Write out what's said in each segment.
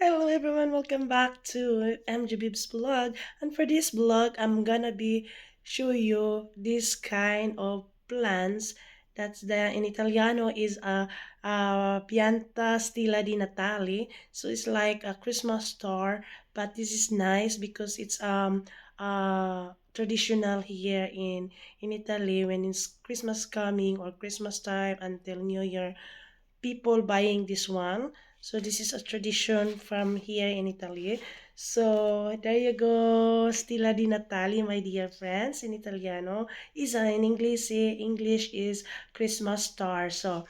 Hello everyone, welcome back to MG Bib's vlog. And for this vlog, I'm gonna be show you this kind of plants. That's the in Italiano is a pianta stila di Natale. So it's like a Christmas star, but this is nice because it's traditional here in Italy when it's Christmas coming or Christmas time until New Year people buying this one. So this is a tradition from here in Italy. So there you go, Stilla di Natale, my dear friends, in Italiano. Is in English, English is Christmas star. So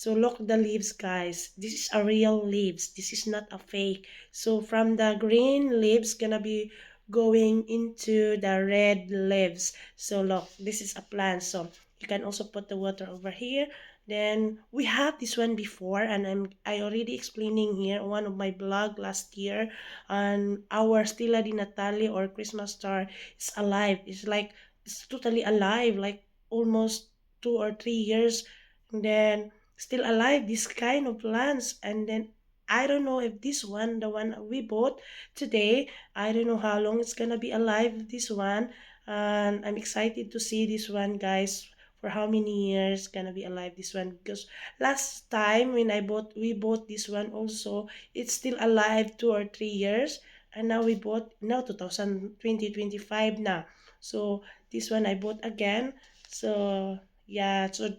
look the leaves, guys. This is a real leaves. This is not a fake. So from the green leaves gonna be going into the red leaves. So look, this is a plant. So you can also put the water over here. Then we have this one before, and I already explaining here one of my blog last year. And our Stella di Natale or Christmas star is alive. It's like it's totally alive, like almost 2 or 3 years. And then still alive this kind of plants, and then I don't know if this one, the one we bought today, I don't know how long it's gonna be alive, this one. And I'm excited to see this one, guys, for how many years gonna be alive this one, because last time when we bought this one also, it's still alive 2 or 3 years. And now we bought now 2025 now. So this one I bought again. So yeah, so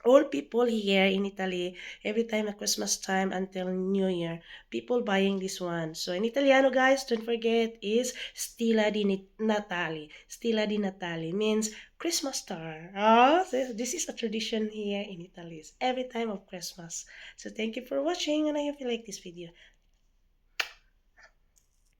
all people here in Italy, every time at Christmas time until New Year, people buying this one. So in Italiano, guys, don't forget is Stilla di Natale. Stilla di Natale means Christmas star. Oh, so this is a tradition here in Italy. It's every time of Christmas. So thank you for watching, and I hope you like this video.